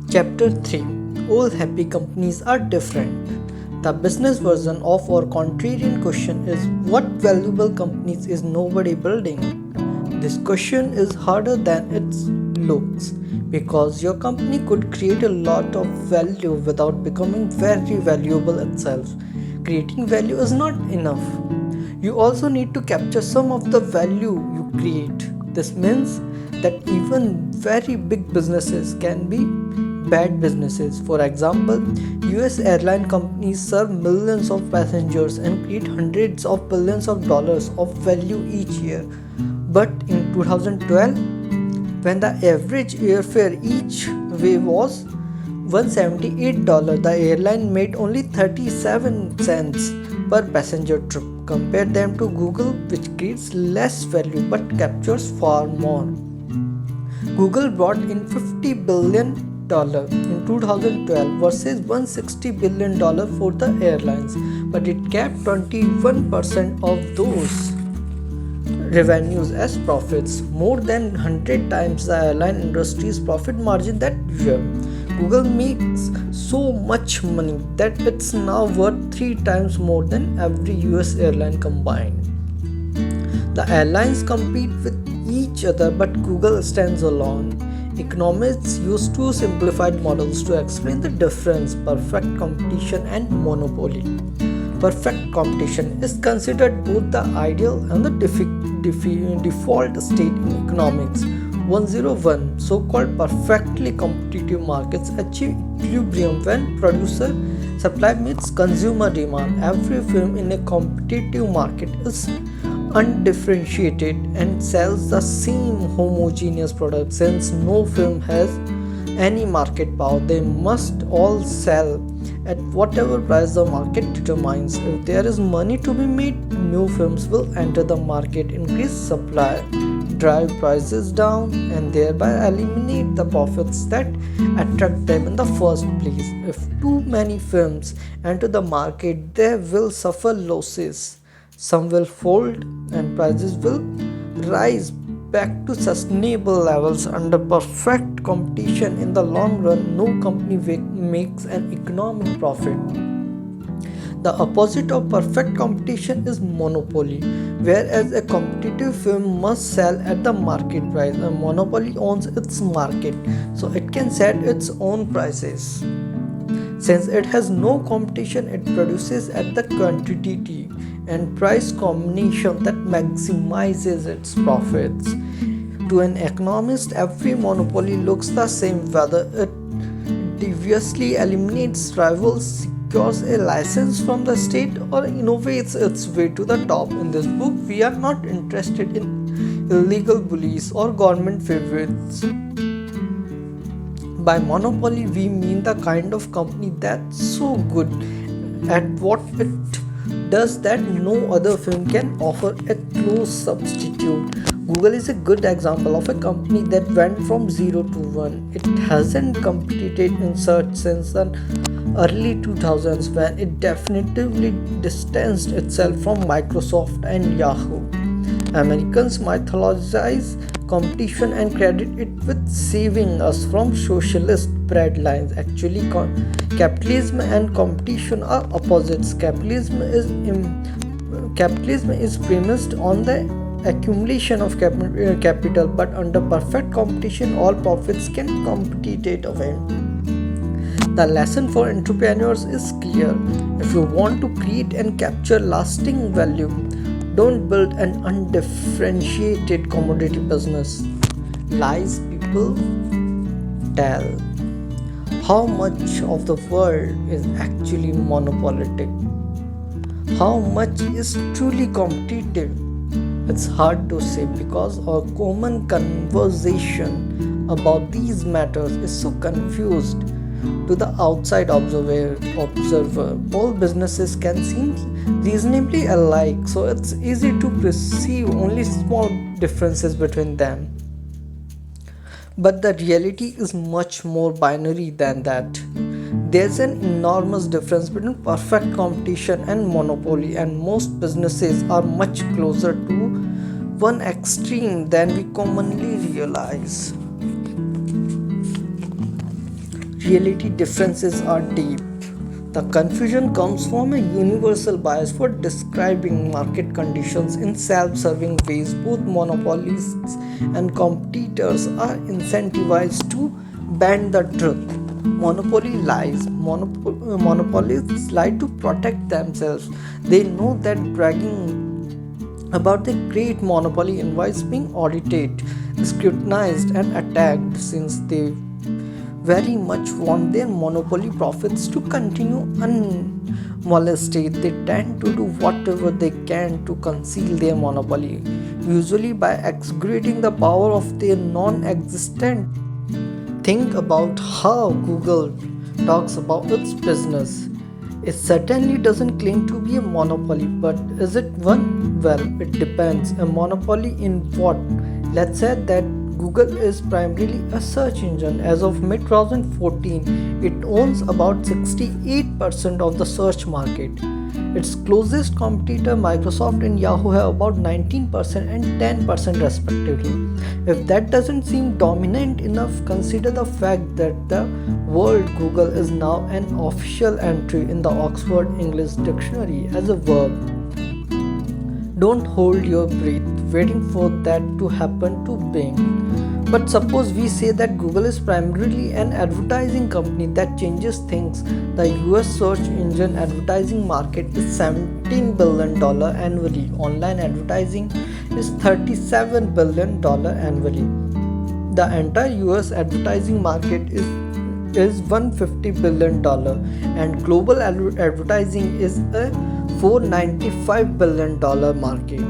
Chapter 3. All happy companies are different. The business version of our contrarian question is, what valuable companies is nobody building? This question is harder than it looks because your company could create a lot of value without becoming very valuable itself. Creating value is not enough. You also need to capture some of the value you create. This means that even very big businesses can be bad businesses. For example, US airline companies serve millions of passengers and create hundreds of billions of dollars of value each year. But in 2012, when the average airfare each way was $178, the airline made only 37 cents per passenger trip. Compare them to Google, which creates less value but captures far more. Google brought in $50 billion in 2012 versus $160 billion for the airlines, but it kept 21% of those revenues as profits, more than 100 times the airline industry's profit margin that year. Google makes so much money that it's now worth 3 times more than every US airline combined. The airlines compete with each other, but Google stands alone. Economists use two simplified models to explain the difference: perfect competition and monopoly. Perfect competition is considered both the ideal and the default state in economics. 101 so-called perfectly competitive markets achieve equilibrium when producer supply meets consumer demand. Every film in a competitive market is undifferentiated and sells the same homogeneous product. Since no film has any market power, they must all sell at whatever price the market determines. If there is money to be made, new films will enter the market, increase supply, drive prices down, and thereby eliminate the profits that attract them in the first place. If too many films enter the market, they will suffer losses. Some will fold and prices will rise back to sustainable levels. Under perfect competition, in the long run, no company makes an economic profit. The opposite of perfect competition is monopoly, whereas a competitive film must sell at the market price. A monopoly owns its market, so it can set its own prices. Since it has no competition, it produces at the quantity and price combination that maximizes its profits. To an economist, every monopoly looks the same, whether it deviously eliminates rivals, secures a license from the state, or innovates its way to the top. In this book, we are not interested in illegal bullies or government favorites. By monopoly, we mean the kind of company that's so good at what it does that no other film can offer a close substitute. Google is a good example of a company that went from 0 to 1. It hasn't competed in search since the early 2000s, when it definitively distanced itself from Microsoft and Yahoo. Americans mythologize competition and credit it with saving us from socialist breadlines. Actually, capitalism and competition are opposites. Capitalism is premised on the accumulation of capital, but under perfect competition, all profits can compete away. The lesson for entrepreneurs is clear. If you want to create and capture lasting value, don't build an undifferentiated commodity business. Lies people tell. How much of the world is actually monopolistic? How much is truly competitive? It's hard to say because our common conversation about these matters is so confused. To the outside observer, all businesses can seem reasonably alike, so it's easy to perceive only small differences between them. But the reality is much more binary than that. There's an enormous difference between perfect competition and monopoly, and most businesses are much closer to one extreme than we commonly realize. reality differences are deep. The confusion comes from a universal bias for describing market conditions in self serving ways. Both monopolists and competitors are incentivized to bend the truth. Monopolists lie to protect themselves. They know that bragging about the great monopoly invites being audited, scrutinized, and attacked since they very much want their monopoly profits to continue unmolested. They tend to do whatever they can to conceal their monopoly, usually by exaggerating the power of their non existent. Think about how Google talks about its business. It certainly doesn't claim to be a monopoly, but is it one? Well, it depends. A monopoly in what? Let's say that Google is primarily a search engine. As of mid 2014, it owns about 68% of the search market. Its closest competitor, Microsoft and Yahoo, have about 19% and 10% respectively. If that doesn't seem dominant enough, consider the fact that the word Google is now an official entry in the Oxford English Dictionary as a verb. Don't hold your breath waiting for that to happen to Bing. But suppose we say that Google is primarily an advertising company. That changes things. The US search engine advertising market is $17 billion annually. Online advertising is $37 billion annually. The entire US advertising market is $150 billion and global advertising is a $495 billion market.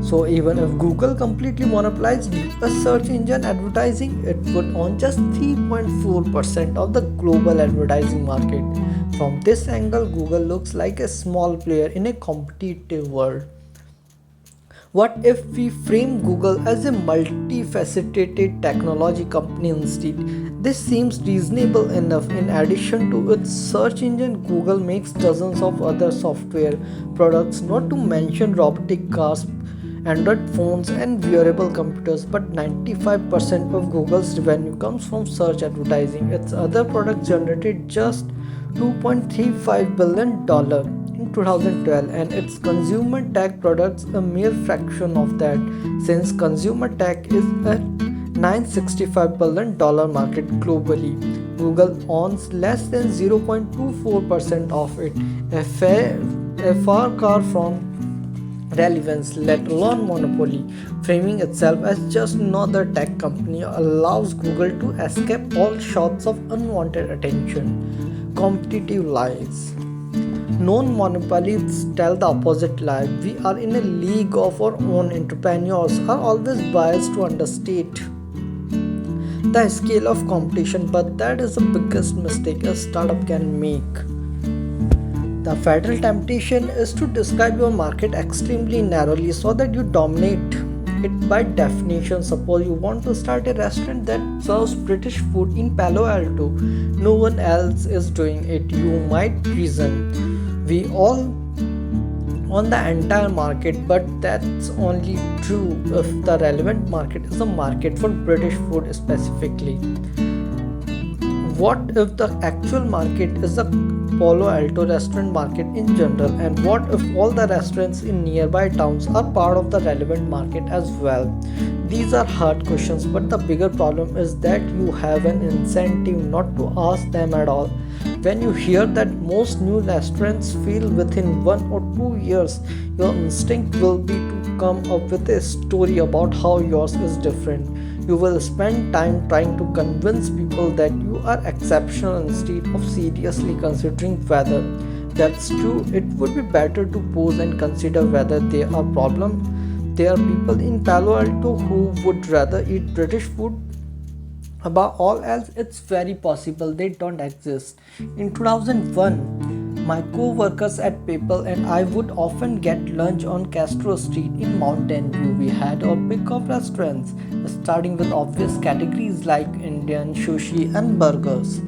So even if Google completely monopolized a search engine advertising, it would own just 3.4% of the global advertising market. From this angle, Google looks like a small player in a competitive world. What if we frame Google as a multifaceted technology company instead? This seems reasonable enough. In addition to its search engine, Google makes dozens of other software products, not to mention robotic cars, Android phones, and wearable computers. But 95% of Google's revenue comes from search advertising. Its other products generated just $2.35 billion in 2012, and its consumer tech products a mere fraction of that, since consumer tech is a $965 billion market globally. Google owns less than 0.24% of it, a far cry from relevance, let alone monopoly. Framing itself as just another tech company allows Google to escape all sorts of unwanted attention. Competitive lies. Non-monopolists tell the opposite lie. We are in a league of our own. Entrepreneurs are always biased to understate the scale of competition, but that is the biggest mistake a startup can make. The fatal temptation is to describe your market extremely narrowly so that you dominate it by definition. Suppose you want to start a restaurant that serves British food in Palo Alto. No one else is doing it. You might reason, we all on the entire market, but that's only true if the relevant market is a market for British food specifically. What if the actual market is the Palo Alto restaurant market in general, and what if all the restaurants in nearby towns are part of the relevant market as well? These are hard questions, but the bigger problem is that you have an incentive not to ask them at all. When you hear that most new restaurants fail within 1 or 2 years, your instinct will be to come up with a story about how yours is different. You will spend time trying to convince people that you are exceptional instead of seriously considering whether that's true. It would be better to pause and consider whether there are people in Palo Alto who would rather eat British food above all else. It's very possible they don't exist. In 2001, my co-workers at PayPal and I would often get lunch on Castro Street in Mountain View. We had a pick of restaurants, starting with obvious categories like Indian, sushi, and burgers.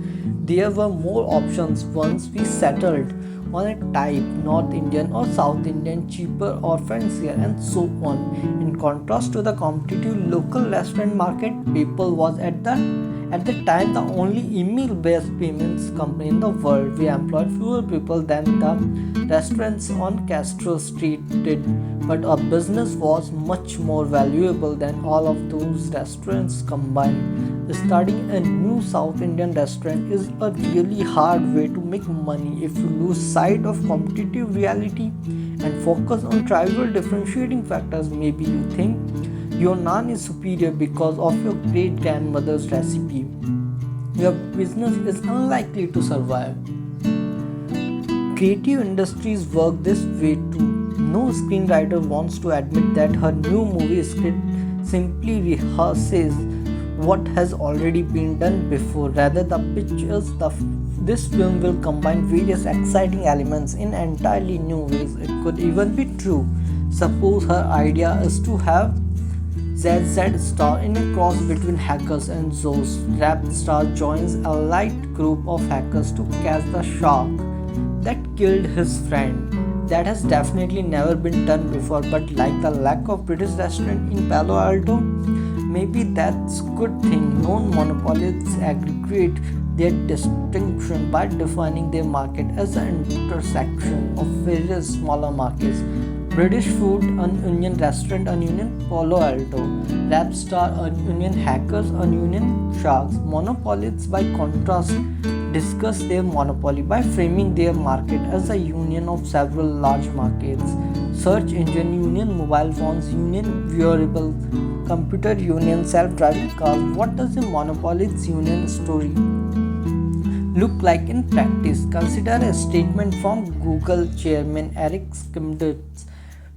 There were more options once we settled on a type, North Indian or South Indian, cheaper or fancier, and so on. In contrast to the competitive local restaurant market, PayPal was at the time the only email-based payments company in the world. We employed fewer people than the restaurants on Castro Street did, but our business was much more valuable than all of those restaurants combined. Starting a new South Indian restaurant is a really hard way to make money if you lose sight of competitive reality and focus on trivial differentiating factors. Maybe you think your naan is superior because of your great grandmother's recipe. Your business is unlikely to survive. Creative industries work this way too. No screenwriter wants to admit that her new movie script simply rehearses what has already been done before. Rather, the pitch is this film will combine various exciting elements in entirely new ways. It could even be true. Suppose her idea is to have ZZ Star in a cross between hackers and Zeus. Rap Star joins a light group of hackers to catch the shark that killed his friend. That has definitely never been done before, but like the lack of British restaurant in Palo Alto, maybe that's a good thing. Non-monopolists aggregate their distinction by defining their market as an intersection of various smaller markets. British food, Union restaurant, Union Palo Alto, rap star, Union hackers, Union sharks. Monopolists, by contrast, discuss their monopoly by framing their market as a union of several large markets. Search engine union, mobile phones union, wearable computer union, self-driving cars. What does a monopolist's union story look like in practice? Consider a statement from Google chairman Eric Schmidt's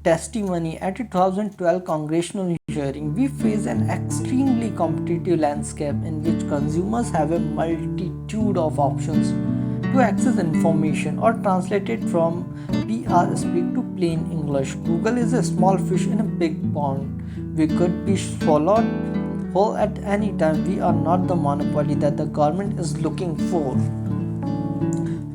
testimony at a 2012 congressional hearing. We face an extremely competitive landscape in which consumers have a multitude of options to access information or translate it from PR speak to plain English. Google is a small fish in a big pond. We could be swallowed whole at any time. We are not the monopoly that the government is looking for.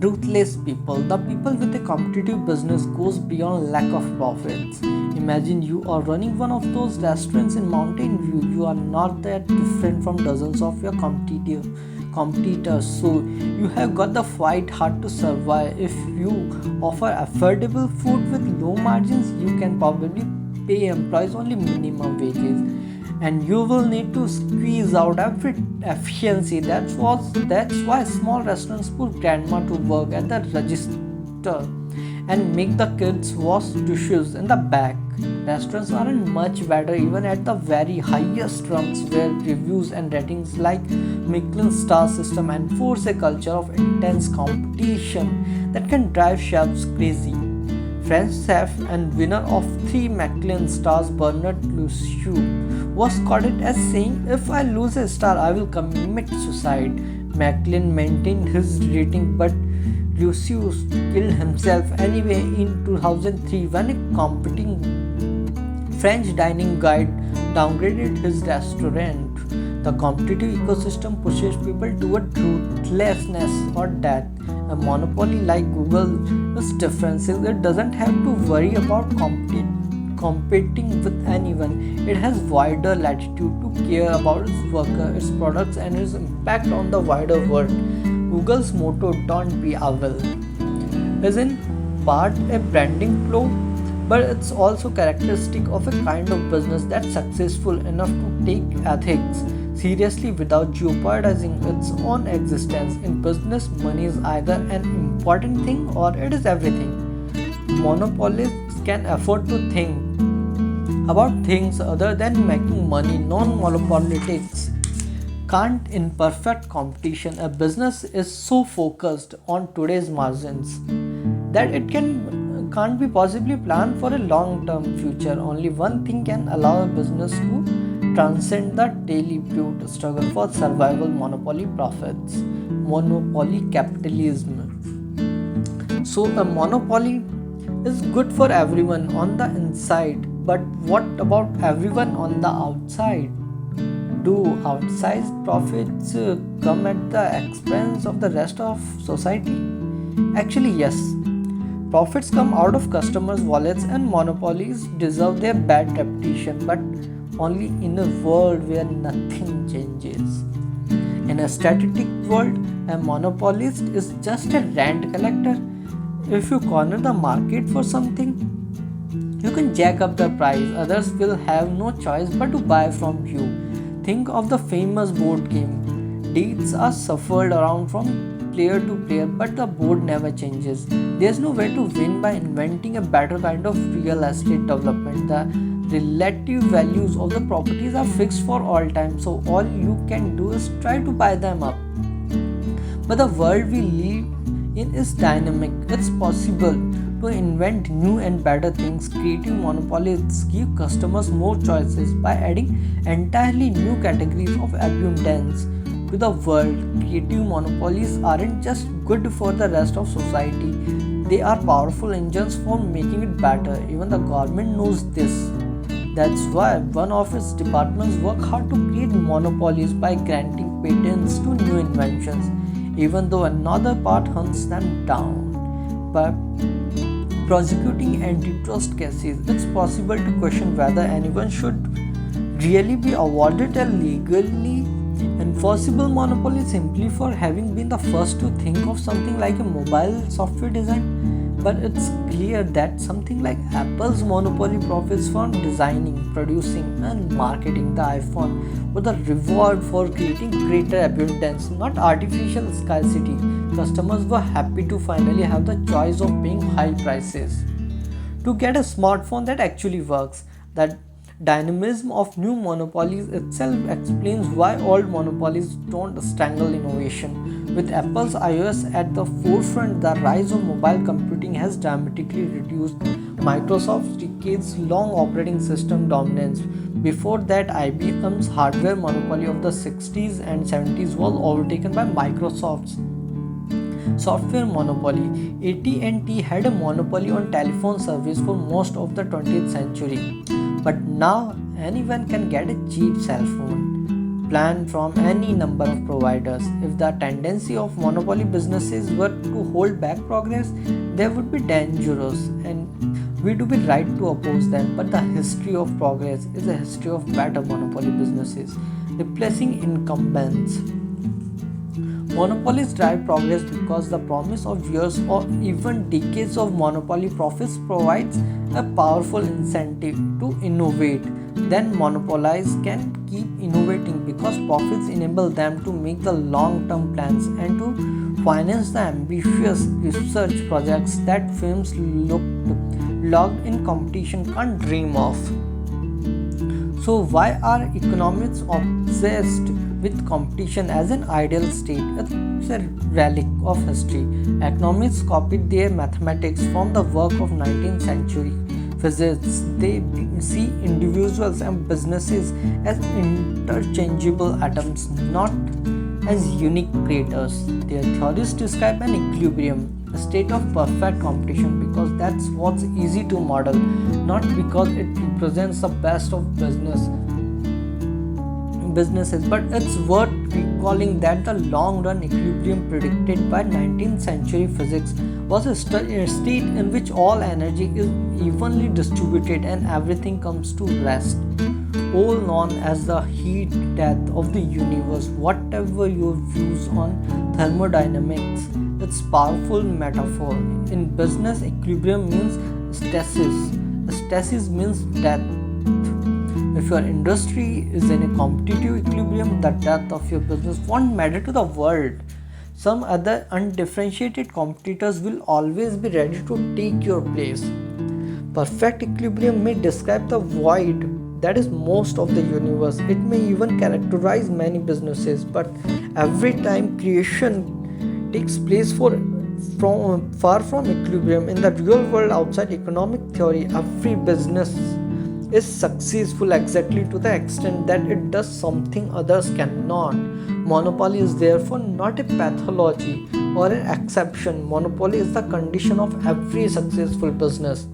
Ruthless people. The people with a competitive business goes beyond lack of profits. Imagine you are running one of those restaurants in Mountain View. You are not that different from dozens of your competitors, so you have got the fight hard to survive. If you offer affordable food with low margins, you can probably pay employees only minimum wages, and you will need to squeeze out every efficiency. That's why small restaurants put grandma to work at the register and make the kids wash dishes in the back. Restaurants aren't much better even at the very highest rungs, where reviews and ratings like Michelin star system enforce a culture of intense competition that can drive chefs crazy. French chef and winner of 3 Michelin stars Bernard Lucieu was quoted as saying, "If I lose a star, I will commit suicide." Michelin maintained his rating, but Lucieu killed himself anyway in 2003 when a competing French dining guide downgraded his restaurant. The competitive ecosystem pushes people toward ruthlessness or death. A monopoly like Google is different. It doesn't have to worry about competing with anyone. It has wider latitude to care about its worker, its products, and its impact on the wider world. Google's motto, "Don't be evil," is in part a branding flaw, but it's also characteristic of a kind of business that's successful enough to take ethics seriously without jeopardizing its own existence. In business, money is either an important thing or it is everything. Monopolists can afford to think about things other than making money. Non-monopolists can't. In perfect competition, a business is so focused on today's margins that it can't be possibly planned for a long-term future. Only one thing can allow a business to transcend the daily brute struggle for survival: monopoly profits, monopoly capitalism. So a monopoly is good for everyone on the inside, but what about everyone on the outside? Do outsized profits come at the expense of the rest of society? Actually, yes. Profits come out of customers' wallets, and monopolies deserve their bad reputation, but only in a world where nothing changes. In a static world, a monopolist is just a rent collector. If you corner the market for something, you can jack up the price. Others will have no choice but to buy from you. Think of the famous board game. Deals are suffered around from player to player, but the board never changes. There's no way to win by inventing a better kind of real estate development. The relative values of the properties are fixed for all time, so all you can do is try to buy them up. But the world we live in is dynamic. It's possible to invent new and better things. Creative monopolies give customers more choices by adding entirely new categories of abundance to the world. Creative monopolies aren't just good for the rest of society, they are powerful engines for making it better. Even the government knows this. That's why one of its departments work hard to create monopolies by granting patents to new inventions, even though another part hunts them down. By prosecuting antitrust cases, it's possible to question whether anyone should really be awarded a legally enforceable monopoly simply for having been the first to think of something like a mobile software design. But it's clear that something like Apple's monopoly profits from designing, producing, and marketing the iPhone were the reward for creating greater abundance, not artificial scarcity. Customers were happy to finally have the choice of paying high prices to get a smartphone that actually works. That dynamism of new monopolies itself explains why old monopolies don't strangle innovation. With Apple's iOS at the forefront, the rise of mobile computing has dramatically reduced Microsoft's decades-long operating system dominance. Before that, IBM's hardware monopoly of the 60s and 70s was overtaken by Microsoft's software monopoly. AT&T had a monopoly on telephone service for most of the 20th century. But now anyone can get a cheap cell phone plan from any number of providers. If the tendency of monopoly businesses were to hold back progress, they would be dangerous, and we do be right to oppose them. But the history of progress is a history of better monopoly businesses replacing incumbents. Monopolies drive progress because the promise of years or even decades of monopoly profits provides a powerful incentive to innovate. Then monopolies can keep innovating because profits enable them to make the long-term plans and to finance the ambitious research projects that firms locked in competition can't dream of. So why are economists obsessed with competition as an ideal state? It's a relic of history. Economists copied their mathematics from the work of 19th century physicists. They see individuals and businesses as interchangeable atoms, not as unique creators. Their theories describe an equilibrium, a state of perfect competition, because that's what's easy to model, not because it represents the best of businesses, but it's worth recalling that the long-run equilibrium predicted by 19th century physics was a state in which all energy is evenly distributed and everything comes to rest, all known as the heat death of the universe. Whatever your views on thermodynamics, it's powerful metaphor. In business, equilibrium means stasis. Stasis means death. If your industry is in a competitive equilibrium, the death of your business won't matter to the world. Some other undifferentiated competitors will always be ready to take your place. Perfect equilibrium may describe the void that is most of the universe. It may even characterize many businesses, but every time creation takes place far from equilibrium in the real world outside economic theory, every business is successful exactly to the extent that it does something others cannot. Monopoly is therefore not a pathology or an exception. Monopoly is the condition of every successful business.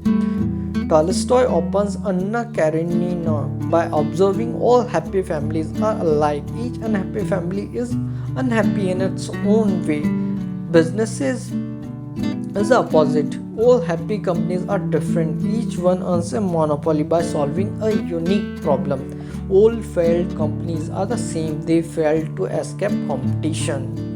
Tolstoy opens Anna Karenina by observing all happy families are alike. Each unhappy family is unhappy in its own way. Businesses is the opposite. All happy companies are different. Each one earns a monopoly by solving a unique problem. All failed companies are the same. They failed to escape competition.